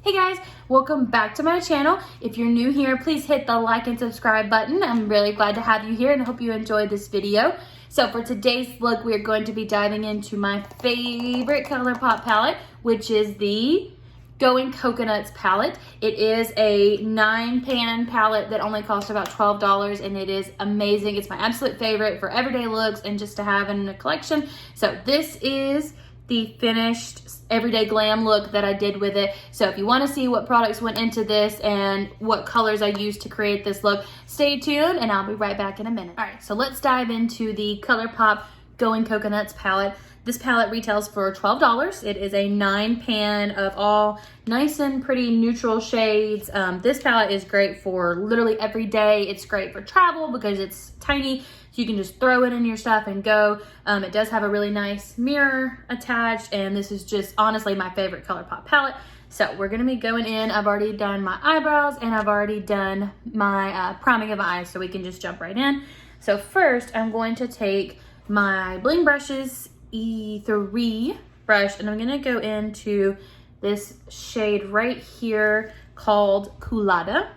Hey guys, welcome back to my channel. If you're new here, please hit the like and subscribe button. I'm really glad to have you here and I hope you enjoyed this video. So for today's look, we're going to be diving into my favorite Colourpop palette, which is the Going Coconuts palette. It is a 9-pan palette that only costs about $12 and it is amazing. It's my absolute favorite for everyday looks and just to have in a collection. So this is the finished everyday glam look that I did with it. So if you want to see what products went into this and what colors I used to create this look, stay tuned and I'll be right back in a minute. All right, so let's dive into the Colourpop Going Coconuts palette. This palette retails for $12. It is a 9-pan of all nice and pretty neutral shades. This palette is great for literally every day. It's great for travel because it's tiny, so you can just throw it in your stuff and go. It does have a really nice mirror attached, and this is just honestly my favorite Colourpop palette. So we're gonna be going in. I've already done my eyebrows and I've already done my priming of eyes, so we can just jump right in. So first, I'm going to take my bling brushes, E3 brush, and I'm gonna go into this shade right here called Culada.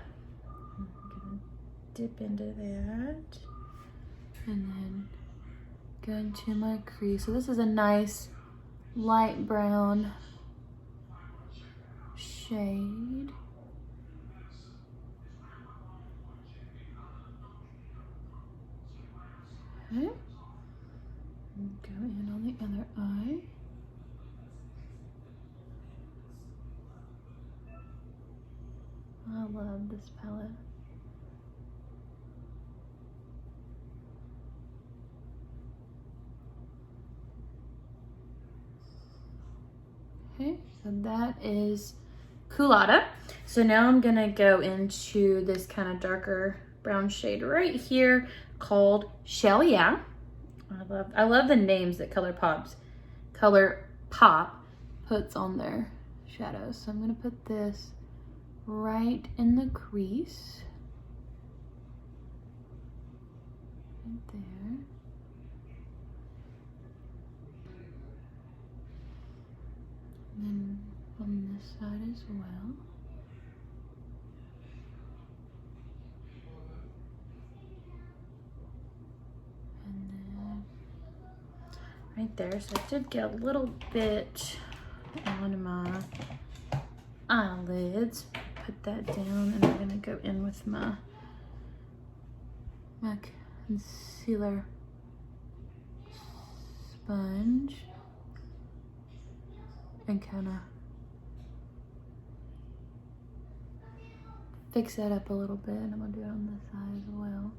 I'm gonna dip into that and then go into my crease. So this is a nice light brown shade. Okay. Go in on the other eye. I love this palette. Okay, so that is Culada. So now I'm gonna go into this kind of darker brown shade right here called Shell Yeah. I love the names that Colourpop puts on their shadows. So I'm gonna put this right in the crease. Right there. And then on this side as well. And then right there. So I did get a little bit on my eyelids. Put that down and I'm gonna go in with my concealer sponge and kind of fix that up a little bit, and I'm gonna do it on this side as well.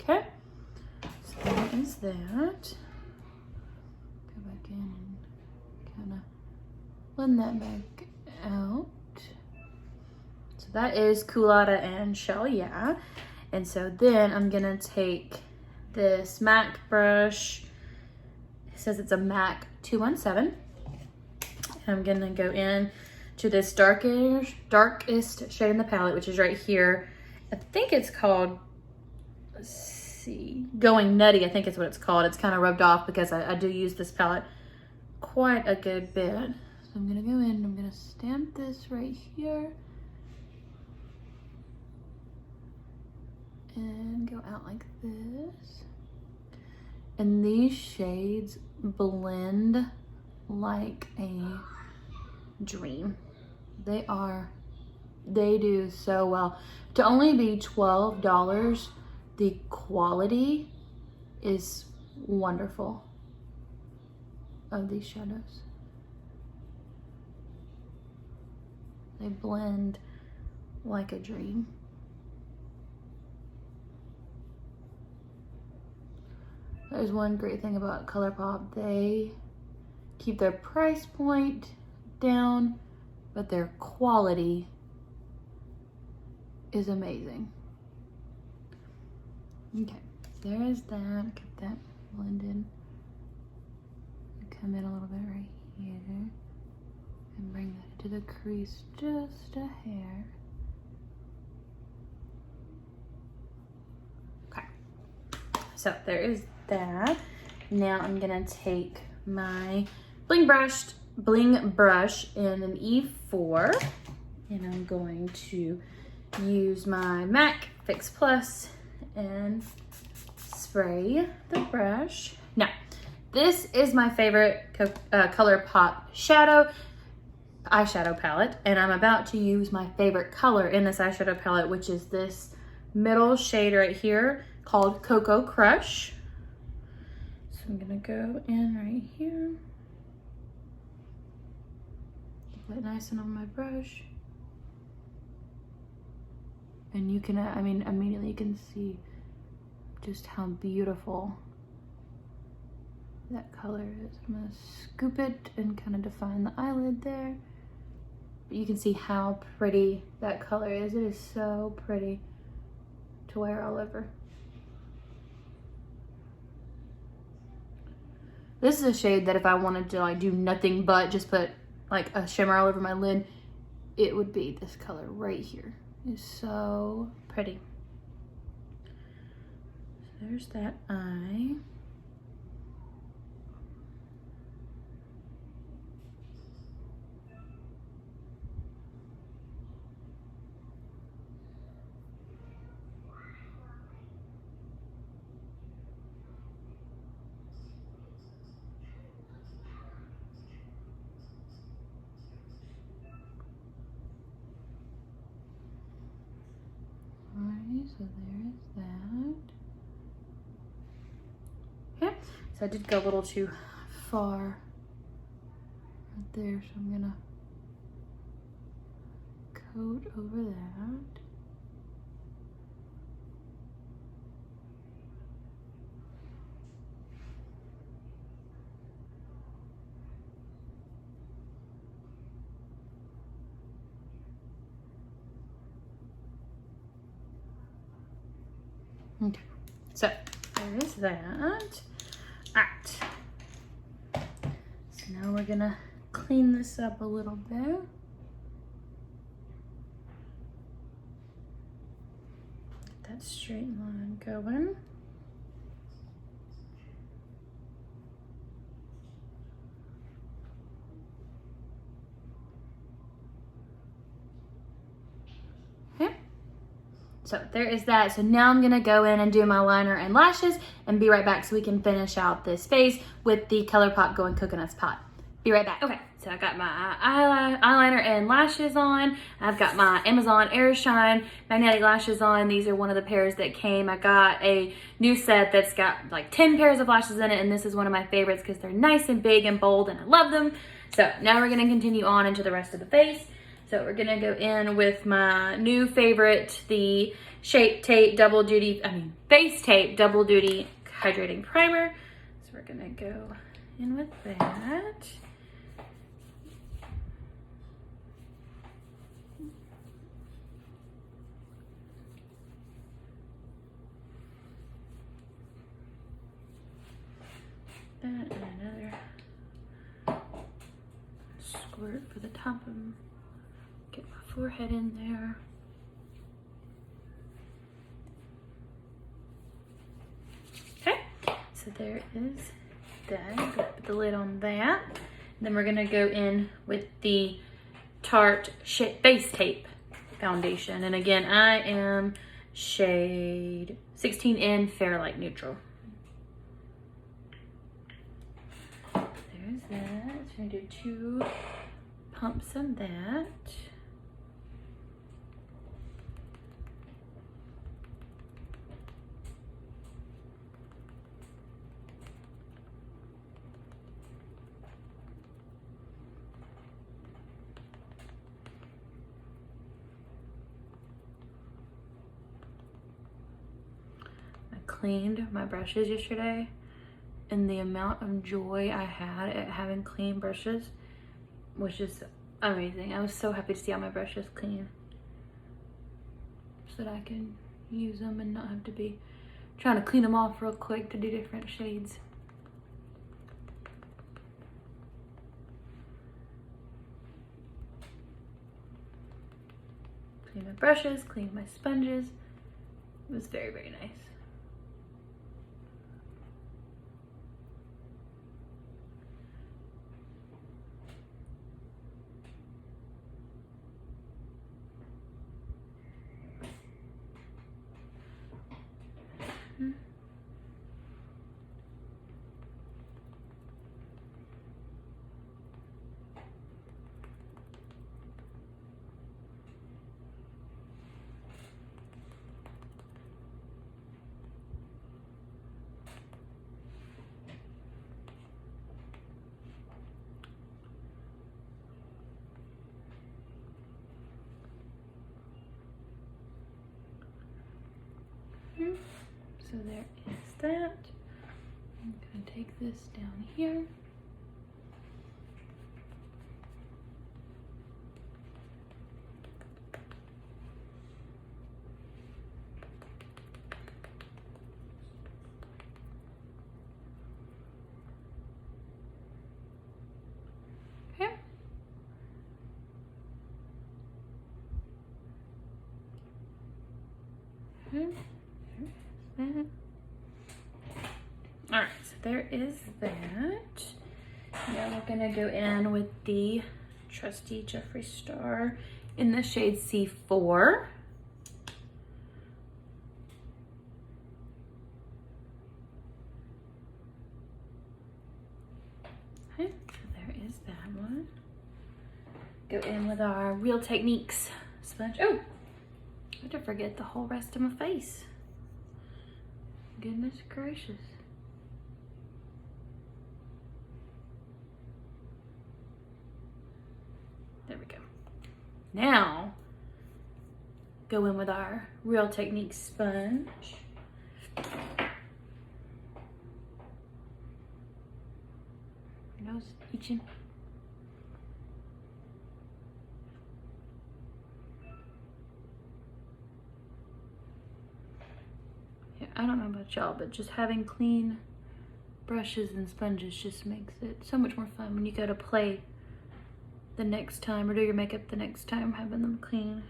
Okay, so that is that. Go back in and kind of blend that back out. So that is Culada and Shell Yeah. And so then I'm gonna take this MAC brush. It says it's a MAC 217. And I'm gonna go in to this darkest shade in the palette, which is right here. I think it's called, let's see, Going Nutty, I think is what it's called. It's kind of rubbed off because I do use this palette quite a good bit. So I'm gonna go in and I'm gonna stamp this right here and go out like this. And these shades blend like a dream. They do so well. To only be $12, the quality is wonderful of these shadows. They blend like a dream. There's one great thing about Colourpop. They keep their price point down, but their quality is amazing. Okay, there is that. Get that blended. Come in a little bit right here and bring that into the crease just a hair. Okay, so there is that. Now I'm gonna take my bling brushed bling brush in an E4, and I'm going to use my MAC Fix Plus and spray the brush. Now, this is my favorite Colourpop eyeshadow palette, and I'm about to use my favorite color in this eyeshadow palette, which is this middle shade right here called Cocoa Crush. So I'm gonna go in right here. Get that nice and on my brush. And you can, I mean, immediately you can see just how beautiful that color is. I'm gonna scoop it and kind of define the eyelid there. But you can see how pretty that color is. It is so pretty to wear all over. This is a shade that if I wanted to like do nothing but just put like a shimmer all over my lid, it would be this color right here. It's so pretty. So there's that eye. So there's that. Okay, so I did go a little too far right there, so I'm gonna coat over that. Okay, so there is that. Alright, so now we're gonna clean this up a little bit. Get that straight line going. So there is that. So now I'm gonna go in and do my liner and lashes and be right back so we can finish out this phase with the Colourpop Going Coconuts palette. Be right back. Okay, so I got my eyeliner and lashes on. I've got my Amazon Airshine magnetic lashes on. These are one of the pairs that came. I got a new set that's got like 10 pairs of lashes in it, and this is one of my favorites because they're nice and big and bold and I love them. So now we're gonna continue on into the rest of the face. So we're gonna go in with my new favorite, the Face Tape Double Duty Hydrating Primer. So we're gonna go in with that. That and another squirt for the top of them. Get my forehead in there. Okay, so there is that. Put the lid on that. Then we're gonna go in with the Tarte Face Tape foundation. And again, I am shade 16 in Fairlight Neutral. There's that. So I'm gonna do 2 pumps of that. Cleaned my brushes yesterday, and the amount of joy I had at having clean brushes was just amazing. I was so happy to see all my brushes clean so that I can use them and not have to be trying to clean them off real quick to do different shades. Clean my brushes, clean my sponges. It was very, very nice. So there is that. I'm gonna take this down here. Okay. That. All right, so there is that. Now we're gonna go in with the trusty Jeffree Star in the shade C4. Okay, so there is that one. Go in with our Real Techniques sponge. Oh, I had to forget the whole rest of my face. Goodness gracious. There we go. Now, go in with our Real Techniques sponge. Nose itching. Yeah, I don't know about y'all, but just having clean brushes and sponges just makes it so much more fun when you go to play the next time or do your makeup the next time, having them clean.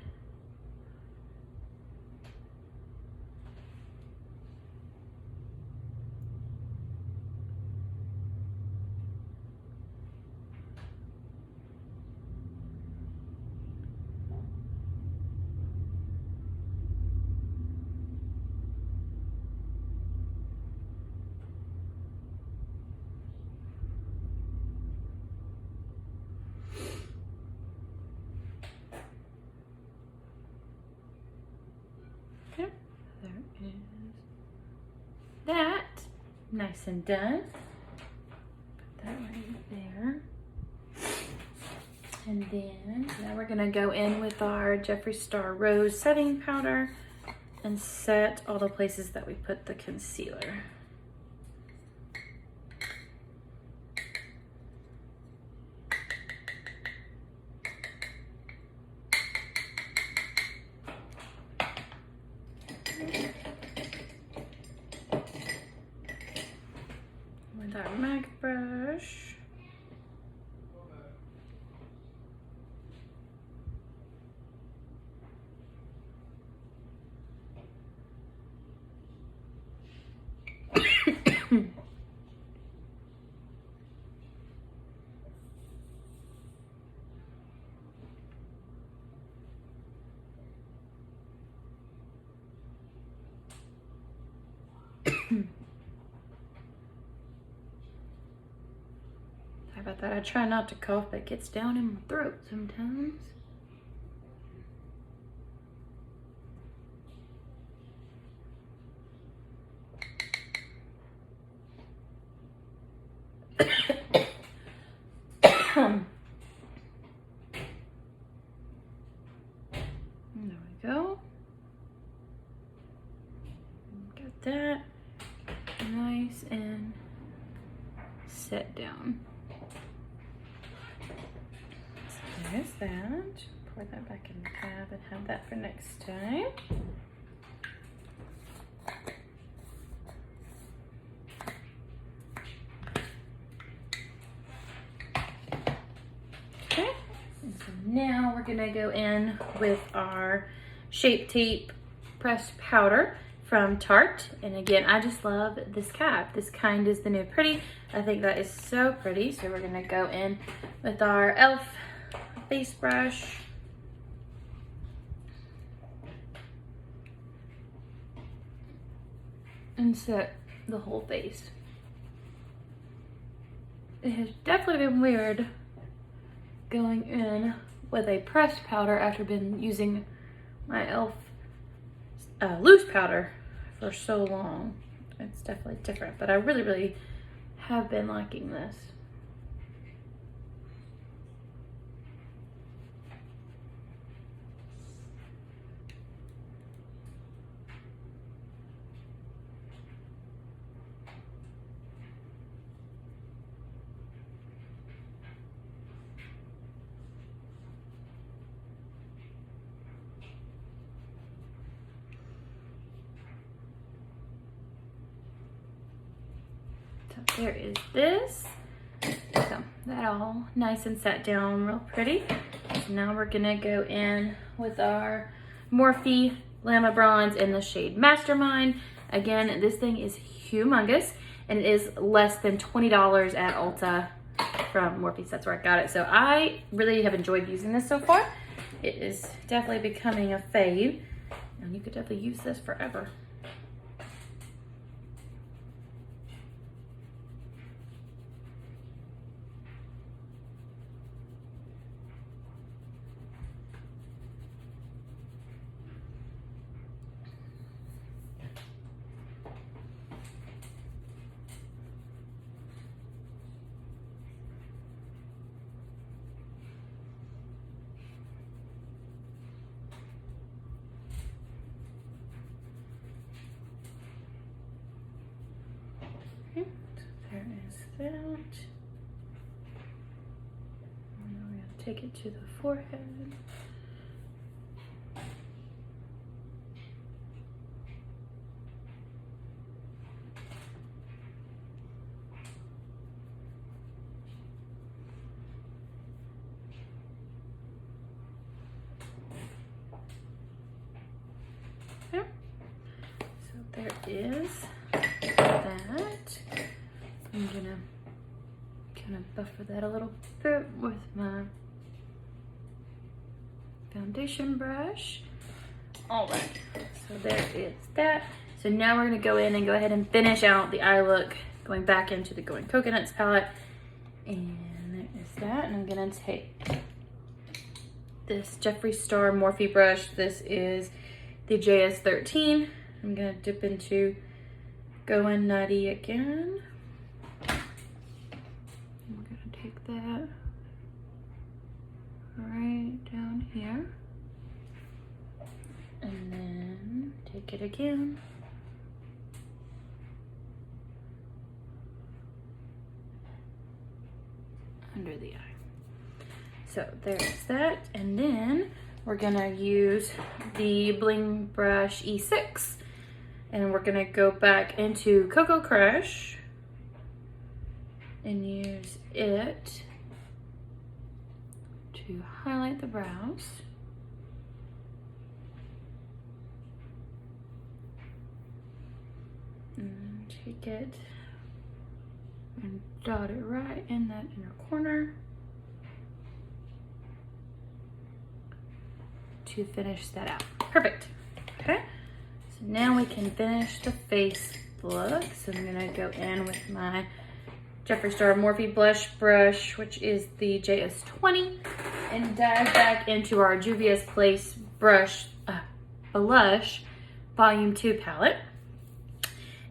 Okay, there is that. Nice and done. Put that right there. And then now we're gonna go in with our Jeffree Star Rose setting powder and set all the places that we put the concealer. With our MAC brush. Sorry about that. I try not to cough, but it gets down in my throat sometimes. There we go. Got that nice and set down. So there's that. Pour that back in the tab and have that for next time. Okay, and so now we're gonna go in with our Shape Tape pressed powder from Tarte. And again, I just love this cap. This kind is the new pretty. I think that is so pretty. So we're gonna go in with our e.l.f. face brush. And set the whole face. It has definitely been weird going in with a pressed powder after been using my e.l.f. Loose powder for so long. It's definitely different, but I really have been liking this. there is this. So that all nice and set down real pretty. So now we're gonna go in with our Morphe Llama Bronze in the shade Mastermind. Again, this thing is humongous and it is less than $20 at Ulta from Morphe. That's where I got it. So I really have enjoyed using this so far. It is definitely becoming a fave, and you could definitely use this forever. Okay, so there is that. And now we're going to take it to the forehead. Okay, so there is that. I'm gonna kind of buffer that a little bit with my foundation brush. All right, so there is that. So now we're gonna go in and go ahead and finish out the eye look, going back into the Going Coconuts palette. And there is that, and I'm gonna take this Jeffree Star Morphe brush. This is the JS13. I'm gonna dip into Going Nutty again. I'm gonna take that right down here. And then take it again. Under the eye. So there's that. And then we're gonna use the Bling Brush E6. And we're gonna go back into Cocoa Crush and use it to highlight the brows. And take it and dot it right in that inner corner to finish that out. Perfect. Okay. So now we can finish the face look. So I'm gonna go in with my Jeffree Star Morphe blush brush, which is the JS20, and dive back into our Juvia's Place blush Volume 2 palette.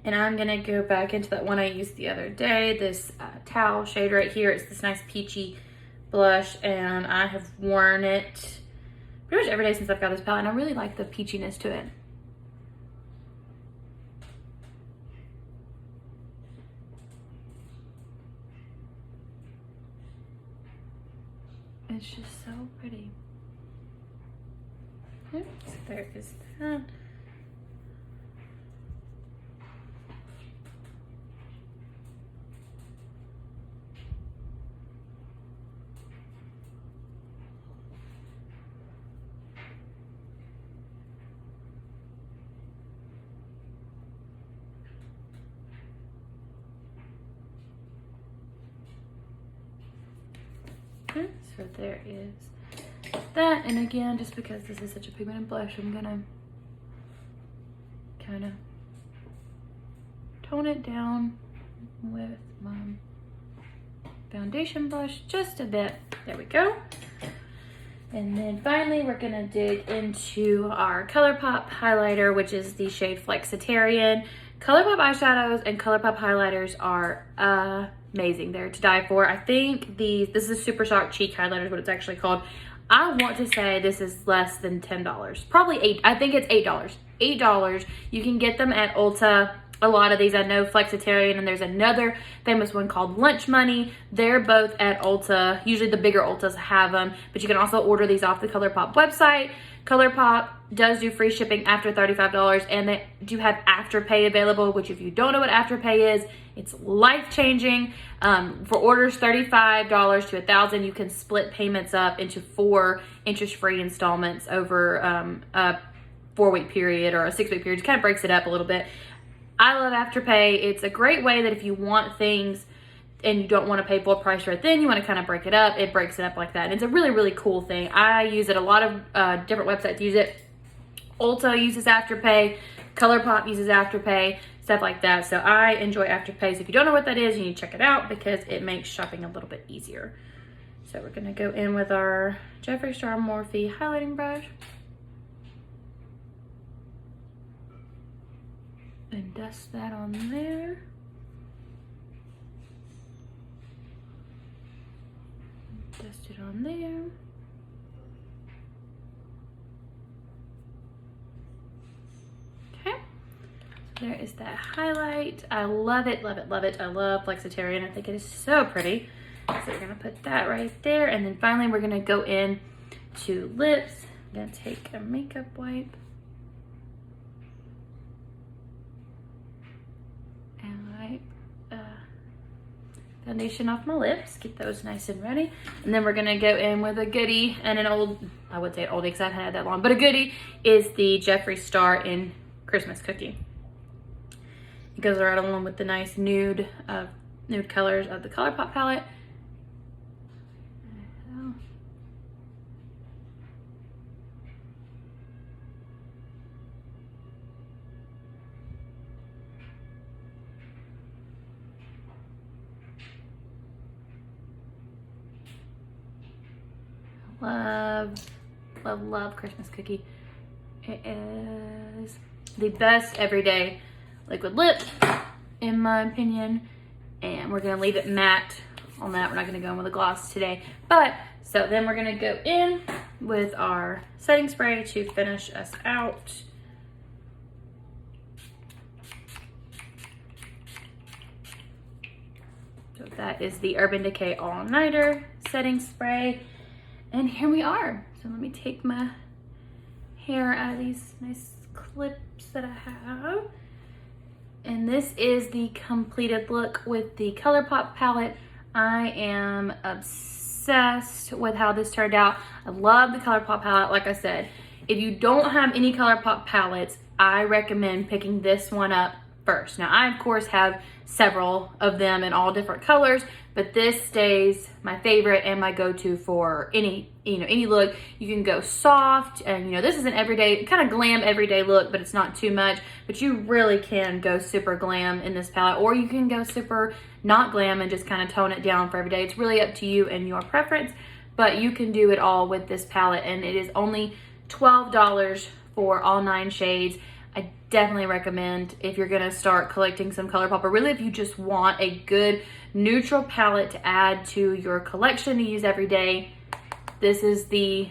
And I'm gonna go back into that one I used the other day, this towel shade right here. It's this nice peachy blush, and I have worn it pretty much every day since I've got this palette, and I really like the peachiness to it. It's just so pretty. Okay, so there is that. Okay, so there is that, and again, just because this is such a pigmented blush, I'm gonna kind of tone it down with my foundation brush just a bit. There we go. And then finally, we're gonna dig into our Colourpop highlighter, which is the shade Flexitarian. Colourpop eyeshadows and Colourpop highlighters are amazing. They're to die for. I think this is Super Shock Cheek Highlighter is what it's actually called. I want to say this is less than $10. Probably $8. I think it's $8. $8. You can get them at Ulta a lot of these. I know Flexitarian, and there's another famous one called Lunch Money. They're both at Ulta. Usually the bigger Ultas have them, but you can also order these off the Colourpop website. Colourpop does do free shipping after $35, and they do have Afterpay available, which if you don't know what Afterpay is, it's life-changing. For orders $35 to $1,000, you can split payments up into 4 interest-free installments over a 4-week period or a 6-week period. It kind of breaks it up a little bit. I love Afterpay. It's a great way that if you want things and you don't want to pay full price right then, you want to kind of break it up, it breaks it up like that. And it's a really, really cool thing. I use it. A lot of different websites use it. Ulta uses Afterpay. Colourpop uses Afterpay, stuff like that. So I enjoy Afterpay. So if you don't know what that is, you need to check it out because it makes shopping a little bit easier. So we're going to go in with our Jeffree Star Morphe highlighting brush. And dust that on there. Dust it on there. Okay. So there is that highlight. I love it, love it, love it. I love Flexitarian. I think it is so pretty. So we're gonna put that right there. And then finally we're gonna go in to lips. I'm gonna take a makeup wipe. Foundation off my lips, get those nice and ready. And then we're gonna go in with a goodie and an old, I would say oldie because I haven't had that long, but a goodie is the Jeffree Star in Christmas Cookie. It goes right along with the nice nude colors of the Colourpop palette. Love Christmas Cookie. It is the best everyday liquid lip in my opinion, and we're gonna leave it matte on that. We're not gonna go in with a gloss today, but so then we're gonna go in with our setting spray to finish us out. So that is the Urban Decay All Nighter setting spray. And here we are. So let me take my hair out of these nice clips that I have. And this is the completed look with the Colourpop palette. I am obsessed with how this turned out. I love the Colourpop palette. Like I said, if you don't have any Colourpop palettes, I recommend picking this one up first. Now, I of course have several of them in all different colors, but this stays my favorite and my go-to for any look. You can go soft, and this is an everyday, kind of glam everyday look, but it's not too much. But you really can go super glam in this palette, or you can go super not glam and just kind of tone it down for every day. It's really up to you and your preference, but you can do it all with this palette, and it is only $12 for all 9 shades. I definitely recommend if you're gonna start collecting some Colourpop, or really if you just want a good neutral palette to add to your collection to use every day. This is the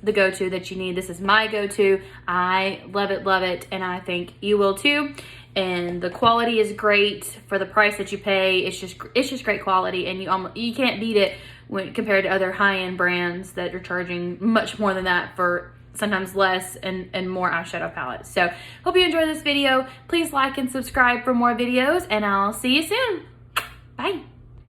go-to that you need. This is my go-to. I love it, and I think you will too. And the quality is great for the price that you pay. It's just great quality, and you can't beat it when compared to other high-end brands that are charging much more than that for sometimes less and more eyeshadow palettes. So hope you enjoyed this video. Please like and subscribe for more videos, and I'll see you soon. Bye.